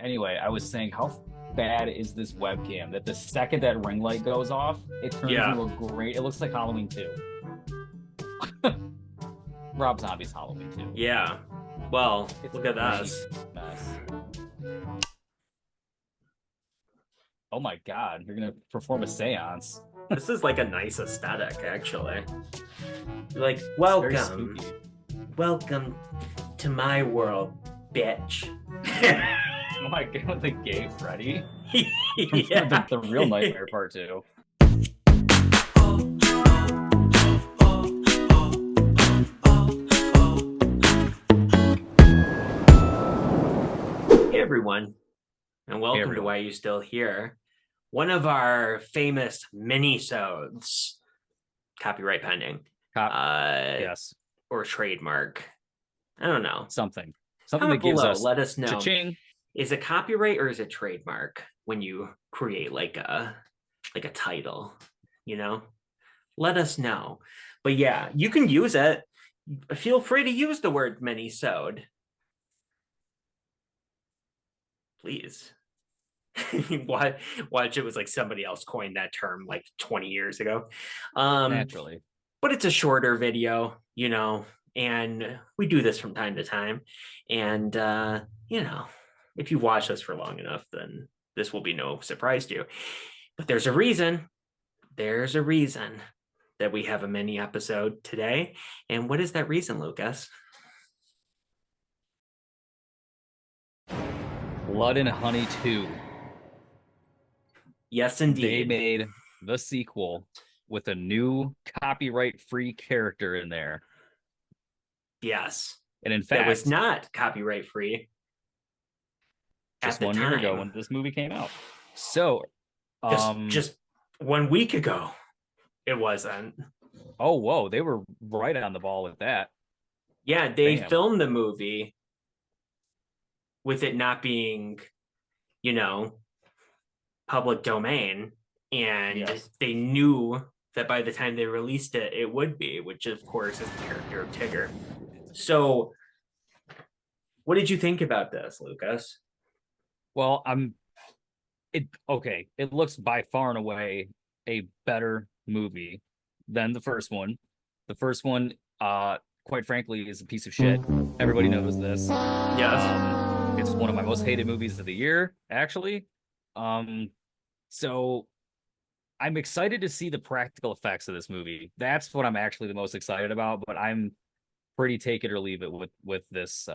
Anyway, I was saying, how bad is this webcam that the second that ring light goes off, it turns Yeah. into a great. It looks like Halloween 2. Rob Zombie's Halloween 2. Yeah. Well, It's look a at us. mess. Oh my God, you're gonna perform a seance. This is like a nice aesthetic, actually. Like, It's very welcome. spooky. Welcome to my world, bitch. Oh my God, the gay Freddy. Yeah. The real Nightmare Part 2. Hey, everyone, and welcome to everyone. Why You Still Here. One of our famous mini-sodes, copyright pending, Yes, or trademark. I don't know. something Comment that gives below. us Let us know. cha-ching. Is it copyright or is it trademark when you create like a title? You know, let us know. But yeah, you can use it. Feel free to use the word mini-sode. Please. Watch it was like somebody else coined that term like 20 years ago. Naturally. But it's a shorter video, you know, and we do this from time to time. And you know, if you watch us for long enough, then this will be no surprise to you. But there's a reason. There's a reason that we have a mini episode today. And what is that reason, Lucas? Blood and Honey 2. Yes, They indeed. made the sequel with a new copyright-free character in there. Yes. And in That was fact, not copyright free just at the 1 year ago time. when this movie came out. So, Just 1 week ago, it wasn't. oh, whoa, they were right on the ball with that. Yeah, they Bam. filmed the movie with it not being, you know, public domain. And Yes. they knew that by the time they released it, it would be, which of course is the character of Tigger. So, what did you think about this, Lucas? Well, it looks by far and away a better movie than the first one. The first one, quite frankly, is a piece of shit. Everybody knows this. Yes. It's one of my most hated movies of the year, actually. So I'm excited to see the practical effects of this movie. That's what I'm actually the most excited about, but I'm pretty take it or leave it with this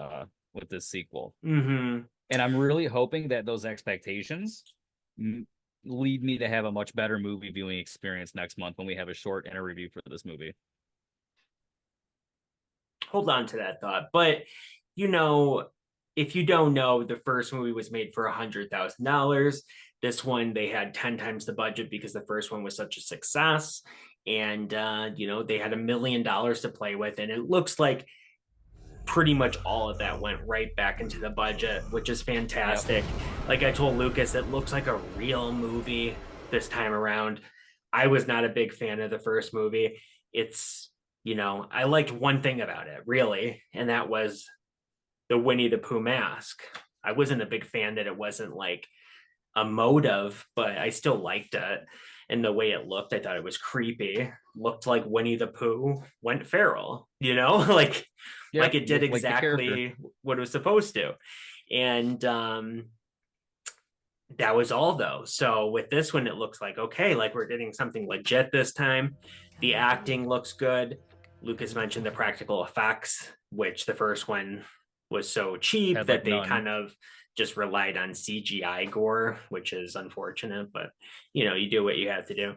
sequel. Mm-hmm. And I'm really hoping that those expectations lead me to have a much better movie viewing experience next month when we have a short inner review for this movie. Hold on to that thought. But, you know, if you don't know, the first movie was made for $100,000. This one, they had 10 times the budget because the first one was such a success. And, you know, they had $1 million to play with. And it looks like pretty much all of that went right back into the budget, which is fantastic. Yep. Like I told Lucas, it looks like a real movie this time around. I was not a big fan of the first movie. It's, you know, I liked one thing about it, really, and that was the Winnie the Pooh mask. I wasn't a big fan that it wasn't like a motive, but I still liked it. And the way it looked, I thought it was creepy. Looked like Winnie the Pooh went feral, you know, like it did exactly what it was supposed to. And that was all though. So with this one, it looks like, okay, like we're getting something legit this time. The acting looks good. Lucas mentioned the practical effects, which the first one was so cheap that they kind of just relied on CGI gore, which is unfortunate, but you know, you do what you have to do.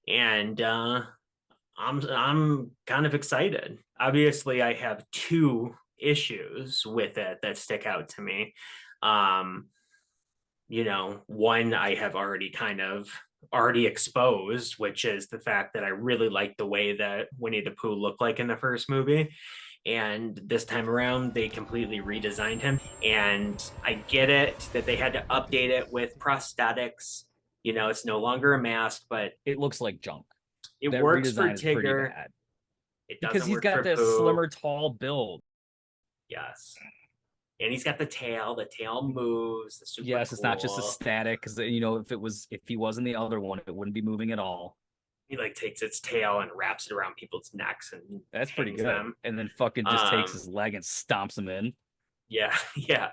And I'm kind of excited. Obviously, I have 2 issues with it that stick out to me. You know, one I have already exposed, which is the fact that I really like the way that Winnie the Pooh looked like in the first movie. And this time around, they completely redesigned him. And I get it that they had to update it with prosthetics. You know, it's no longer a mask, but it looks like junk. It works for Tigger. It doesn't because he's got that Pooh. slimmer, tall build. Yes. And he's got the tail. The tail moves. It's super Yes, it's not just a cool. static because you know if he was in the other one, it wouldn't be moving at all. He like takes its tail and wraps it around people's necks and That's pretty hangs good. them. And then fucking just takes Um, his leg and stomps him in. yeah, yeah.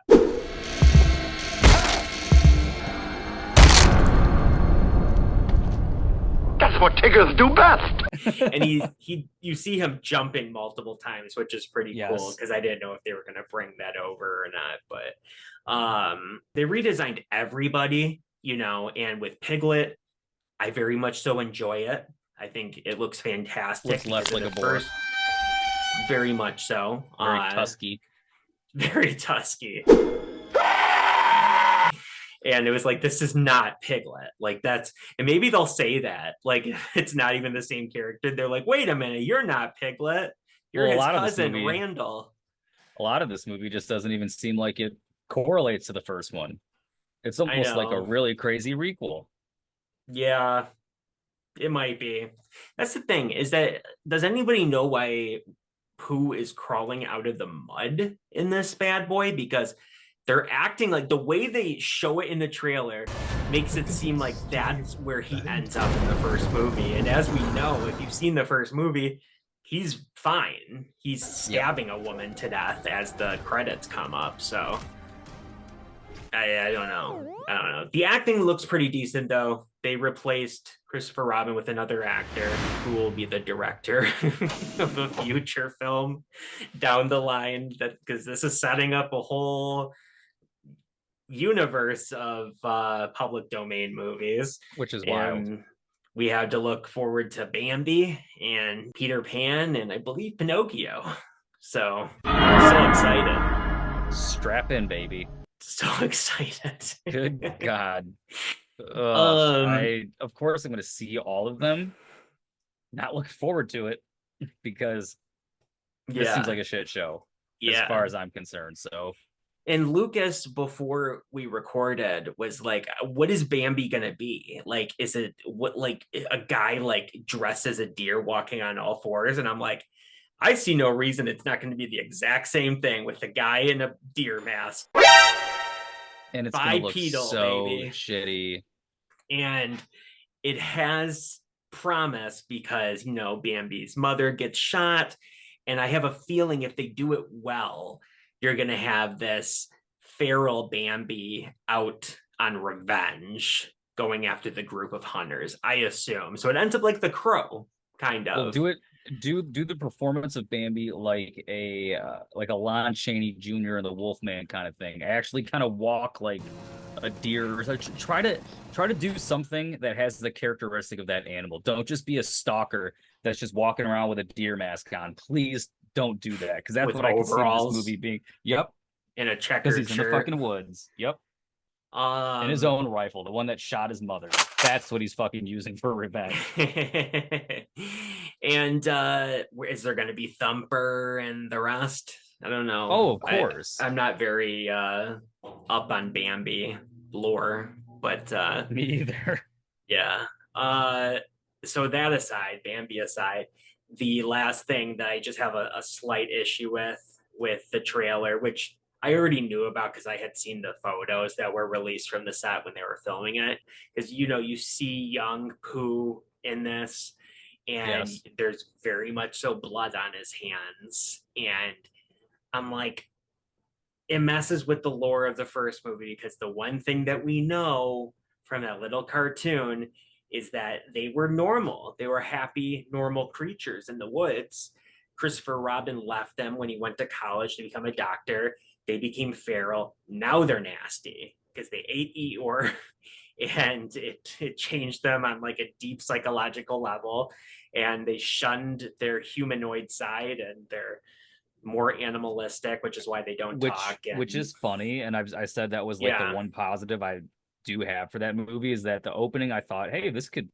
That's what Tiggers do best. And you see him jumping multiple times, which is pretty cool Yes. because I didn't know if they were gonna bring that over or not. But they redesigned everybody, and with Piglet, I very much so enjoy it. I think it looks fantastic Looks less because like of a the boar. first, very much so. Very tusky. Very tusky. And it was like, this is not Piglet. Like and maybe they'll say that, like, it's not even the same character. They're like, wait a minute, you're not Piglet. You're Well, his cousin, Randall. a lot of this movie just doesn't even seem like it correlates to the first one. It's I almost like a know. really crazy requel. Yeah, it might be. That's the thing, is that does anybody know why Pooh is crawling out of the mud in this bad boy? Because they're acting like the way they show it in the trailer makes it seem like that's where he ends up in the first movie. And as we know, if you've seen the first movie, he's fine. He's stabbing a woman to death as the credits come up. So I don't know. I don't know. The acting looks pretty decent though. They replaced Christopher Robin with another actor who will be the director of a future film down the line. That because this is setting up a whole universe of public domain movies, Which is wild. and we had to look forward to Bambi and Peter Pan and I believe Pinocchio. So so excited. Strap in, baby. So excited. Good God. Ugh, um of course I'm gonna see all of them. Not looking forward to it because this seems yeah, like a shit show as yeah. far as I'm concerned. So And Lucas, before we recorded, was like, "What is Bambi gonna be? Like, is it what like a guy like dressed as a deer walking on all fours?" And I'm like, I see no reason it's not going to be the exact same thing with the guy in a deer mask, and it's gonna look bipedal, so baby, shitty. and it has promise because Bambi's mother gets shot, and I have a feeling if they do it well, you're gonna have this feral Bambi out on revenge, going after the group of hunters. I assume so. It ends up like The Crow, kind Well, of. do it. Do the performance of Bambi like a Lon Chaney Jr. and the Wolfman kind of thing. Actually, kind of walk like a deer. Or try to do something that has the characteristic of that animal. Don't just be a stalker that's just walking around with a deer mask on. Please don't do that because that's With what I can see this overalls movie being. Yep, in a because checkered he's in the shirt. fucking woods. Yep, and his Um, own rifle, the one that shot his mother. That's what he's fucking using for revenge. and is there going to be Thumper and the rest? I don't know. Oh, of course. I'm not very up on Bambi lore, but Me either. yeah. Uh, so that aside, Bambi aside, the last thing that I just have a slight issue with the trailer, which I already knew about because I had seen the photos that were released from the set when they were filming it. Because you see young Pooh in this, and Yes. there's very much so blood on his hands, and I'm like, it messes with the lore of the first movie because the one thing that we know from that little cartoon is that they were normal. They were happy, normal creatures in the woods. Christopher Robin left them when he went to college to become a doctor. They became feral. Now they're nasty because they ate Eeyore and it changed them on like a deep psychological level. And they shunned their humanoid side and they're more animalistic, which is why they don't which talk. which And is funny, and I said that was like the yeah, one positive I do have for that movie is that the opening I thought, hey, this could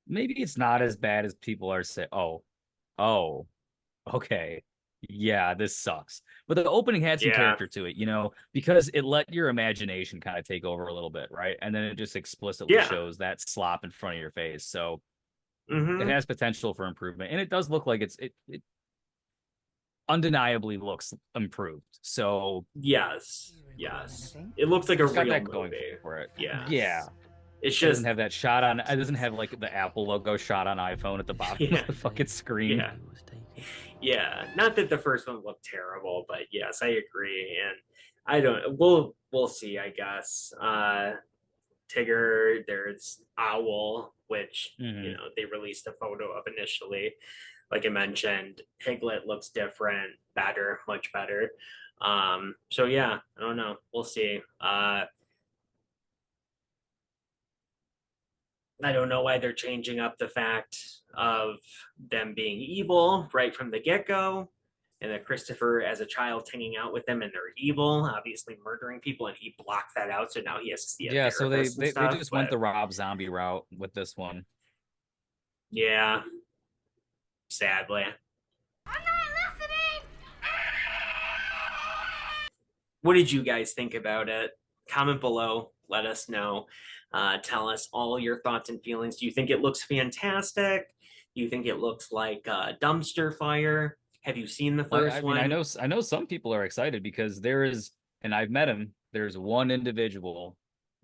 maybe it's not as bad as people are saying. Oh, okay, yeah, this sucks. But the opening had some yeah, character to it, because it let your imagination kind of take over a little bit, right? And then it just explicitly yeah. shows that slop in front of your face, so it Mm-hmm. has potential for improvement, and it does look like it's it undeniably looks improved. So Yes. It looks like a it's got real that going movie. for it. Yeah. Yeah. It's It just doesn't have that shot on. It doesn't have like the Apple logo shot on iPhone at the bottom Yeah. of the fucking screen. Yeah. Not that the first one looked terrible, but yes, I agree. And I don't. We'll see. I guess. Tigger. There's Owl, which Mhm. they released a photo of initially. Like I mentioned, Piglet looks different, better, much better. So yeah, I don't know. We'll see. I don't know why they're changing up the fact of them being evil right from the get go, and that Christopher, as a child, hanging out with them and they're evil, obviously murdering people, and he blocked that out. So now he has to see a Yeah, so they, therapist and they they stuff. just went But the Rob Zombie route with this one. yeah, sadly. What did you guys think about it? Comment below. Let us know. Tell us all your thoughts and feelings. Do you think it looks fantastic? Do you think it looks like a dumpster fire? Have you seen the Like, first I mean, I one? know some people are excited because there is, and I've met him. There's one individual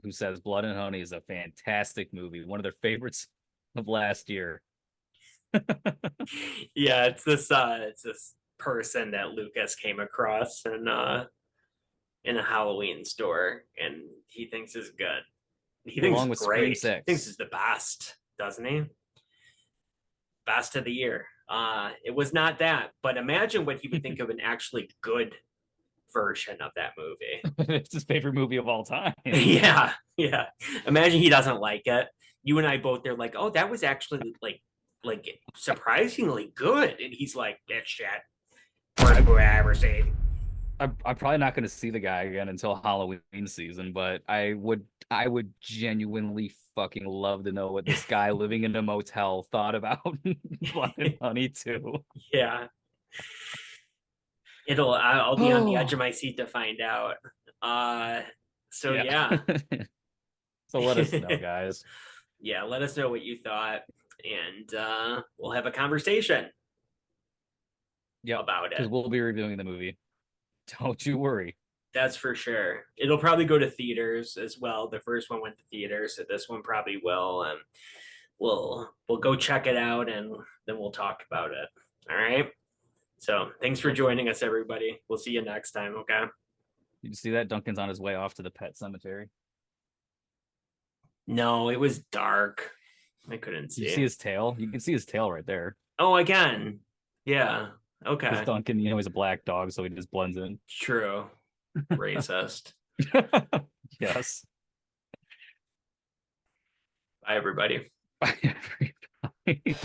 who says Blood and Honey is a fantastic movie, one of their favorites of last year. Yeah, it's this person that Lucas came across in a Halloween store, and he thinks is good. He thinks Along is with Scream great. Thinks 6. is the best, doesn't he? Best of the year. It was not that, but imagine what he would think of an actually good version of that movie. It's his favorite movie of all time. Yeah. Imagine he doesn't like it. You and I both are like, oh, that was actually like surprisingly good, and he's like, that shit. Worst movie I ever seen. I'm probably not going to see the guy again until Halloween season, but I would genuinely fucking love to know what this guy living in a motel thought about Blood and Honey too. Yeah, I'll be on the edge Oh, of my seat to find out. Uh, so yeah. yeah. So let us know, guys. Yeah, let us know what you thought, and we'll have a conversation Yep, about because it. we'll be reviewing the movie. Don't you worry. That's for sure. It'll probably go to theaters as well. The first one went to theaters, so this one probably will. And we'll go check it out, and then we'll talk about it. All right. So thanks for joining us, everybody. We'll see you next time. Okay. You see that Duncan's on his way off to the pet cemetery. No, it was dark. I couldn't You see. see his tail? You can see his tail right there. Oh, again. Yeah. Because Okay. Duncan, he's a black dog, so he just blends in. True. Racist. Yes. Bye, everybody. Bye, everybody.